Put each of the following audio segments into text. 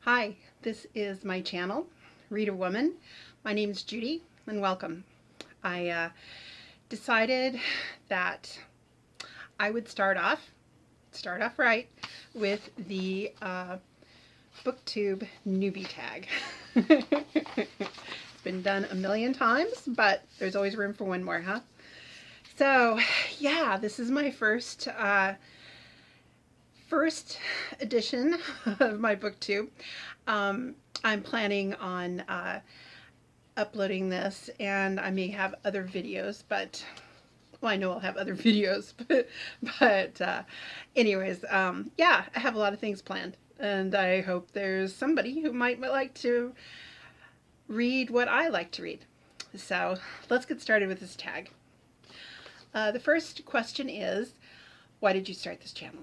Hi, this is my channel, Read a Woman. My name is Judy, and welcome. I decided that I would start off right with the BookTube Newbie Tag. It's been done a million times, but there's always room for one more, huh? So, yeah, this is my first edition of my BookTube. I'm planning on uploading this, and I may have other videos, but well, I know I'll have other videos, but anyways, yeah, I have a lot of things planned, and I hope there's somebody who might like to read what I like to read. So let's get started with this tag. The first question is, why did you start this channel?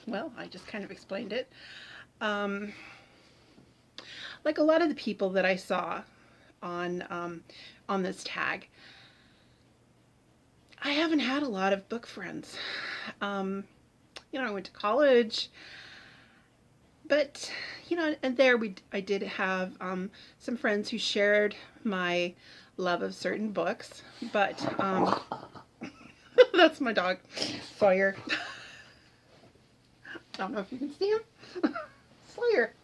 Well, I just kind of explained it. Like a lot of the people that I saw on this tag, I haven't had a lot of book friends. You know, I went to college, but you know, and there I did have some friends who shared my love of certain books, but that's my dog, Sawyer. I don't know if you can see him. Sawyer.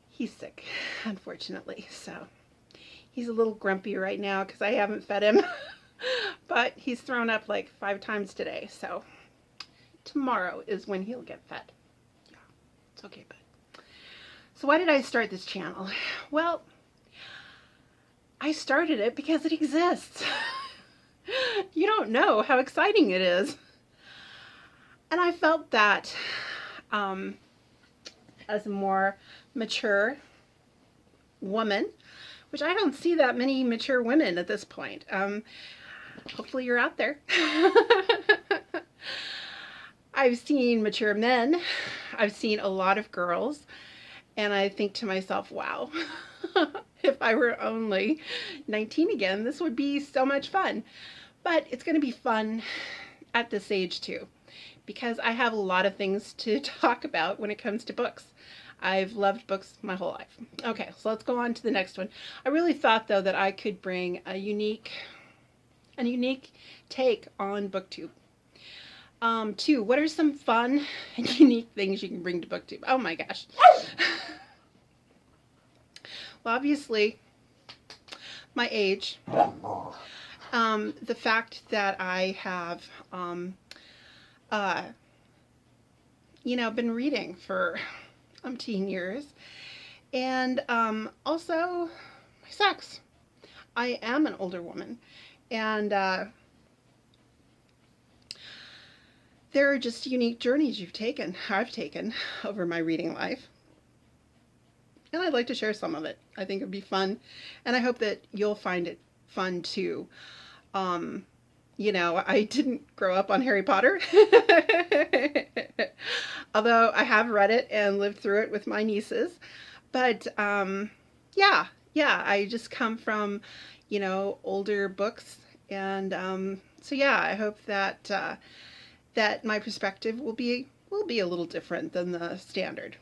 He's sick, unfortunately, so he's a little grumpy right now because I haven't fed him. But he's thrown up like 5 times today, so tomorrow is when he'll get fed. Yeah, it's okay, bud. So why did I start this channel? Well, I started it because it exists. You don't know how exciting it is. And I felt that as a more mature woman, which I don't see that many mature women at this point. Hopefully you're out there. I've seen mature men. I've seen a lot of girls. And I think to myself, wow, if I were only 19 again, this would be so much fun. But it's going to be fun at this age too, because I have a lot of things to talk about when it comes to books. I've loved books my whole life. Okay, so let's go on to the next one. I really thought though that I could bring a unique take on BookTube. 2, what are some fun and unique things you can bring to BookTube? Oh my gosh. Well, obviously, my age, the fact that I have, you know, been reading for umpteen years, and also my sex. I am an older woman, and there are just unique journeys I've taken over my reading life. And I'd like to share some of it. I think it'd be fun, and I hope that you'll find it fun too. You know, I didn't grow up on Harry Potter, although I have read it and lived through it with my nieces. But yeah, I just come from, you know, older books, and so yeah, I hope that that my perspective will be a little different than the standard.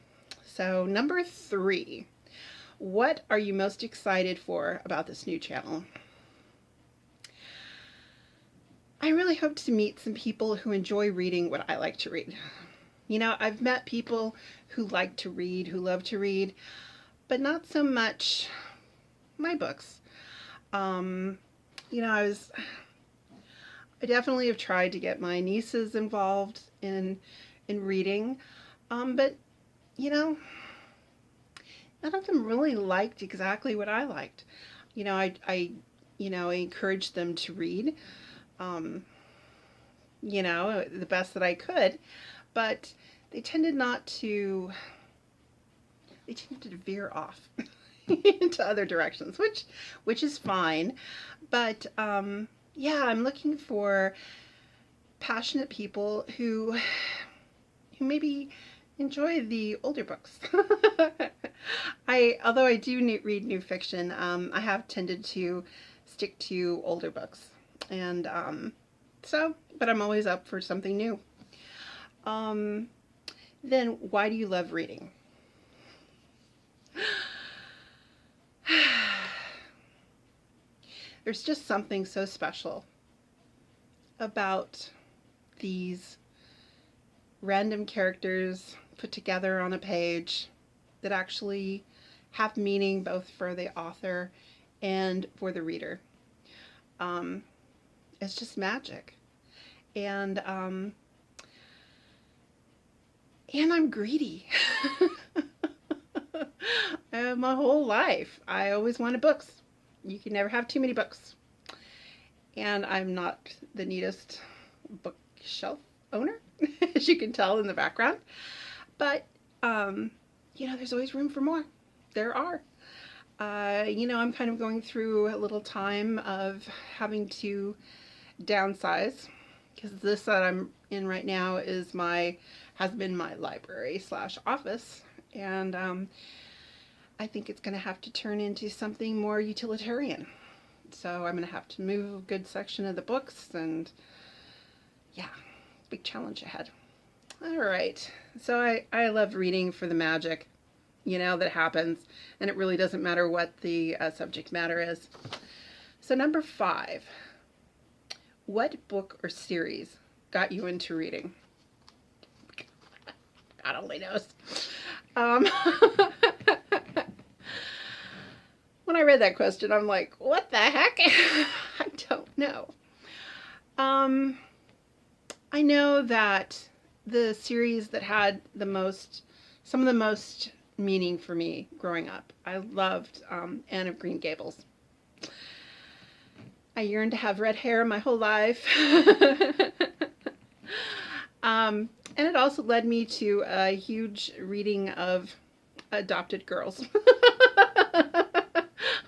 So number 3, what are you most excited for about this new channel? I really hope to meet some people who enjoy reading what I like to read. You know, I've met people who like to read, who love to read, but not so much my books. You know, I definitely have tried to get my nieces involved in reading, but you know, none of them really liked exactly what I liked. You know, I encouraged them to read, you know, the best that I could, but they tended to veer off into other directions, which is fine. But yeah, I'm looking for passionate people who maybe enjoy the older books. Although I do read new fiction, I have tended to stick to older books, and but I'm always up for something new. Then why do you love reading? There's just something so special about these random characters put together on a page that actually have meaning both for the author and for the reader. It's just magic. And I'm greedy. My whole life, I always wanted books. You can never have too many books. And I'm not the neatest bookshelf owner, as you can tell in the background. But, there's always room for more. There are. I'm kind of going through a little time of having to downsize, because this that I'm in right now has been my library / office, and I think it's going to have to turn into something more utilitarian. So I'm going to have to move a good section of the books, and yeah, big challenge ahead. All right, so I love reading for the magic, that happens, and it really doesn't matter what the subject matter is. So number 5, what book or series got you into reading? God only knows. When I read that question, I'm like, what the heck? I don't know. I know that the series that had some of the most meaning for me growing up, I loved Anne of Green Gables. I yearned to have red hair my whole life. And it also led me to a huge reading of Adopted Girls.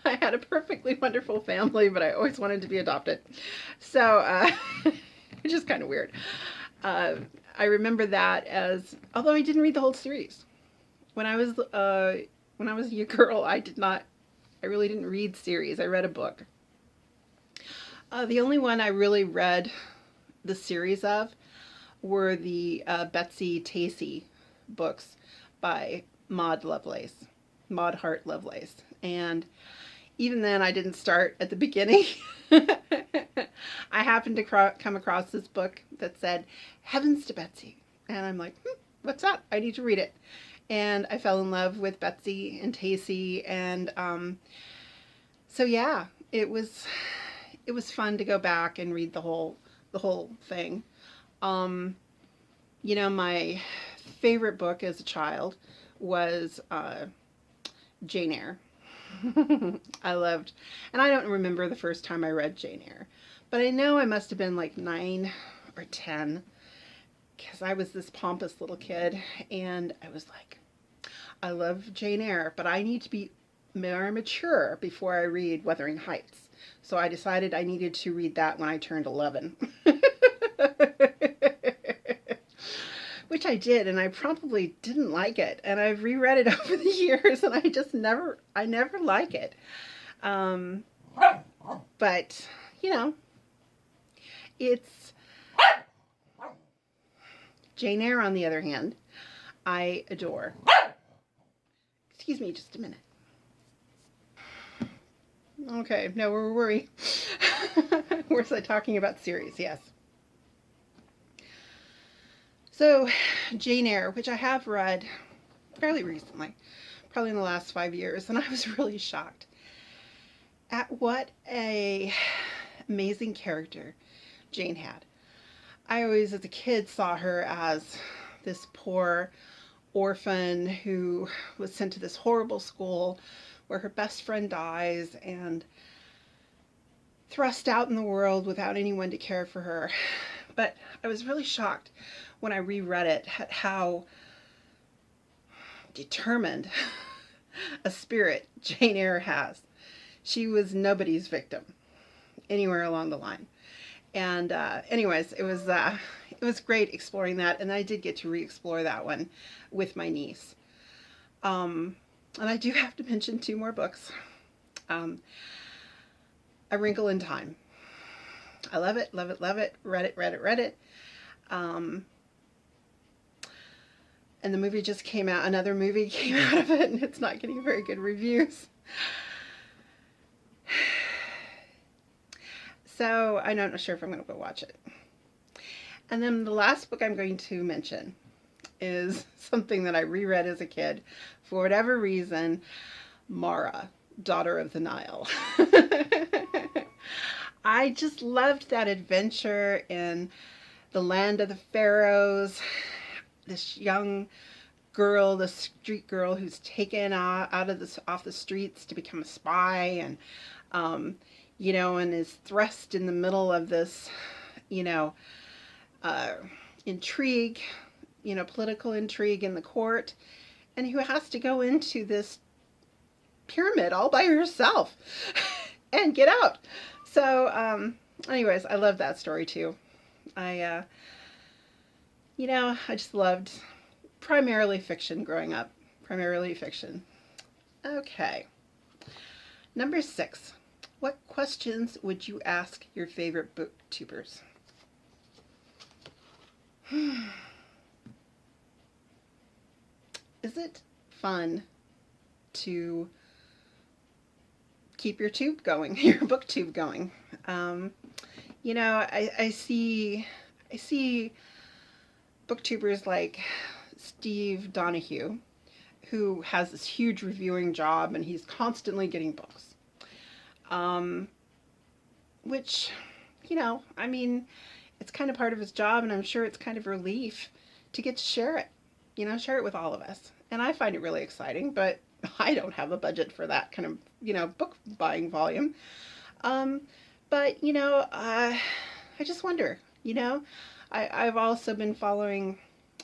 I had a perfectly wonderful family, but I always wanted to be adopted. So, which is kind of weird. I remember that although I didn't read the whole series. When I was a young girl, I really didn't read series. I read a book. The only one I really read the series of were the Betsy Tacy books by Maud Hart Lovelace. And even then, I didn't start at the beginning. I happened to come across this book that said, Heavens to Betsy. And I'm like, what's that? I need to read it. And I fell in love with Betsy and Tacy. And so, yeah, it was fun to go back and read the whole thing. My favorite book as a child was Jane Eyre. I loved, and I don't remember the first time I read Jane Eyre, but I know I must have been like 9 or 10, because I was this pompous little kid, and I was like, I love Jane Eyre, but I need to be more mature before I read Wuthering Heights. So I decided I needed to read that when I turned 11. Which I did, and I probably didn't like it. And I've reread it over the years, and I never like it. But, it's Jane Eyre, on the other hand, I adore. Excuse me just a minute. Okay, no, where were we? Where's I talking about series? Yes. So, Jane Eyre, which I have read fairly recently, probably in the last 5 years, and I was really shocked at what a amazing character Jane had. I always, as a kid, saw her as this poor orphan who was sent to this horrible school where her best friend dies and thrust out in the world without anyone to care for her. But I was really shocked when I reread it at how determined a spirit Jane Eyre has. She was nobody's victim anywhere along the line. And anyways, it was great exploring that, and I did get to re-explore that one with my niece. And I do have to mention 2 more books. A Wrinkle in Time. I love it, love it, love it. Read it. And the movie just came out, another movie came out of it, and it's not getting very good reviews. So I'm not sure if I'm going to go watch it. And then the last book I'm going to mention is something that I reread as a kid. For whatever reason, Mara, Daughter of the Nile. I just loved that adventure in the land of the pharaohs. This young girl, the street girl who's taken out of off the streets to become a spy, and you know, and is thrust in the middle of this, you know, intrigue, you know, political intrigue in the court, and who has to go into this pyramid all by herself and get out. So, anyways, I love that story too. You know, I just loved primarily fiction growing up. Primarily fiction. Okay. Number 6. What questions would you ask your favorite booktubers? Is it fun to keep your tube going, your booktube going? You know, I see booktubers like Steve Donahue, who has this huge reviewing job, and he's constantly getting books. Which, you know, I mean, it's kind of part of his job, and I'm sure it's kind of relief to get to share it, you know, share it with all of us. And I find it really exciting, but I don't have a budget for that kind of, you know, book buying volume. But, you know, I just wonder, you know, I've also been following,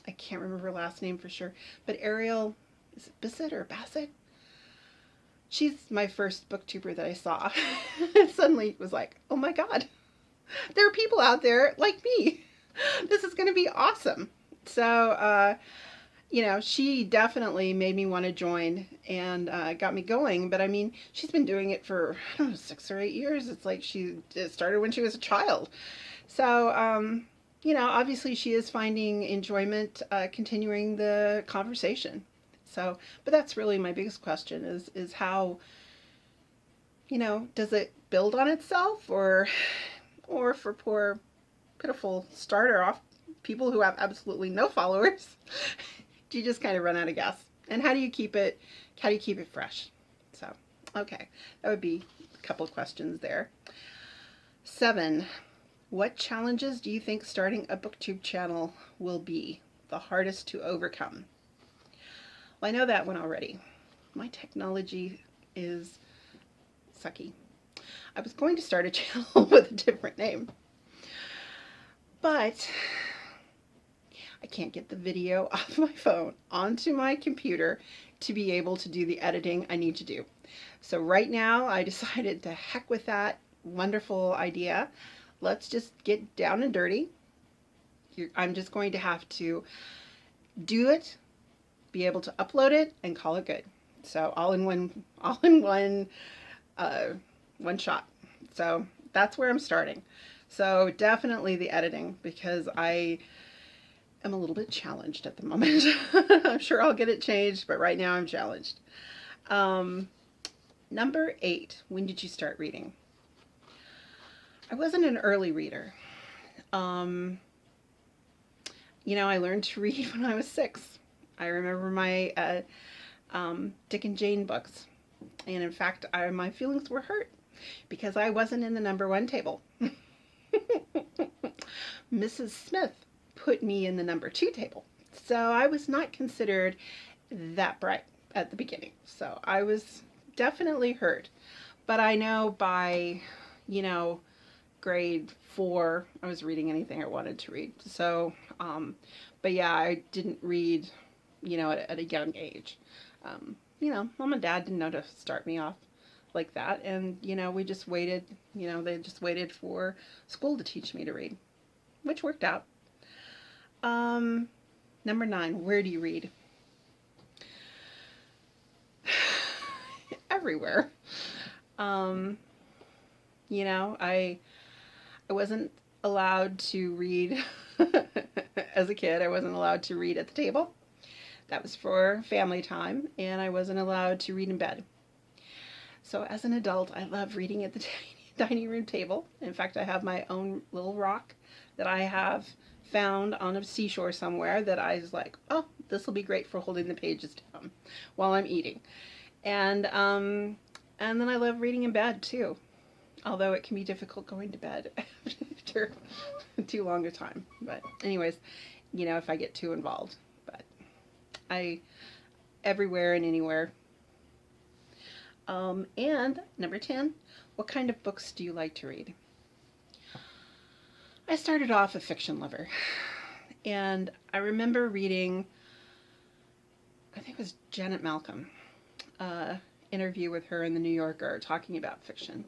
I can't remember her last name for sure, but Ariel, is it Bissett or Bassett? She's my first booktuber that I saw. And suddenly it was like, oh my God, there are people out there like me. This is going to be awesome. So, you know, she definitely made me want to join and got me going. But I mean, she's been doing it for, I don't know, 6 or 8 years. It's like it started when she was a child. So, you know, obviously she is finding enjoyment continuing the conversation. So, but that's really my biggest question is how, you know, does it build on itself, or for poor, pitiful starter off people who have absolutely no followers, do you just kind of run out of gas? And how do you keep it fresh? So, okay, that would be a couple of questions there. 7. What challenges do you think starting a booktube channel will be the hardest to overcome? Well, I know that one already. My technology is sucky. I was going to start a channel with a different name, but I can't get the video off my phone onto my computer to be able to do the editing I need to do. So right now I decided to heck with that wonderful idea. Let's just get down and dirty. I'm just going to have to do it, be able to upload it, and call it good. So all in one shot. So that's where I'm starting. So definitely the editing, because I am a little bit challenged at the moment. I'm sure I'll get it changed, but right now I'm challenged. Number 8, when did you start reading? I wasn't an early reader. You know, I learned to read when I was 6. I remember my Dick and Jane books. And in fact, my feelings were hurt because I wasn't in the number 1 table. Mrs. Smith put me in the number 2 table. So I was not considered that bright at the beginning. So I was definitely hurt. But I know by, you know, grade 4, I was reading anything I wanted to read. So, but yeah, I didn't read, you know, at a young age. You know, Mom and Dad didn't know to start me off like that. And, you know, we just waited, you know, they just waited for school to teach me to read, which worked out. Number 9, where do you read? Everywhere. You know, I wasn't allowed to read as a kid. I wasn't allowed to read at the table. That was for family time, and I wasn't allowed to read in bed. So as an adult, I love reading at the dining room table. In fact, I have my own little rock that I have found on a seashore somewhere that I was like, oh, this will be great for holding the pages down while I'm eating. And then I love reading in bed too, although it can be difficult going to bed after too long a time. But anyways, you know, if I get too involved. But I, everywhere and anywhere. And number 10, what kind of books do you like to read? I started off a fiction lover, and I remember reading, I think it was Janet Malcolm, interview with her in the New Yorker talking about fiction.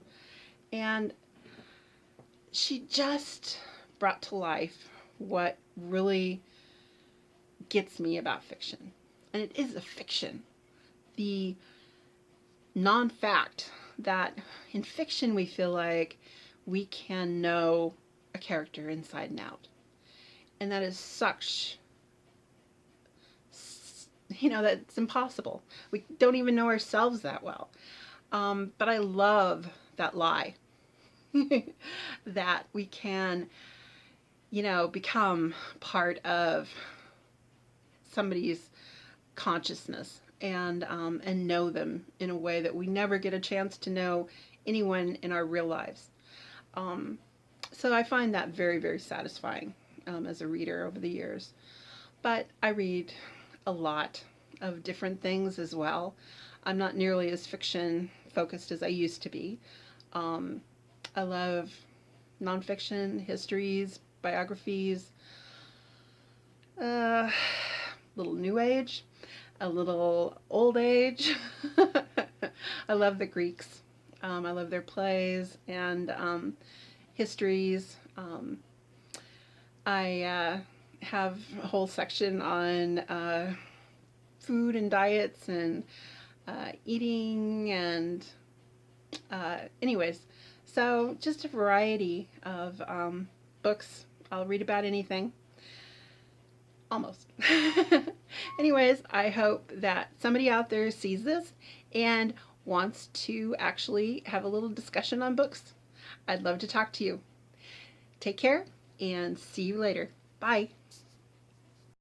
And she just brought to life what really gets me about fiction. And it is a fiction. The non-fact that in fiction we feel like we can know a character inside and out. And that is such, you know, that's impossible. We don't even know ourselves that well. But I love that lie that we can, you know, become part of somebody's consciousness and know them in a way that we never get a chance to know anyone in our real lives. So I find that very, very satisfying as a reader over the years. But I read a lot of different things as well. I'm not nearly as fiction focused as I used to be. I love nonfiction, histories, biographies, a little new age, a little old age. I love the Greeks. I love their plays and histories. I have a whole section on food and diets and eating and anyways, so just a variety of books. I'll read about anything. Almost. Anyways, I hope that somebody out there sees this and wants to actually have a little discussion on books. I'd love to talk to you. Take care and see you later. Bye.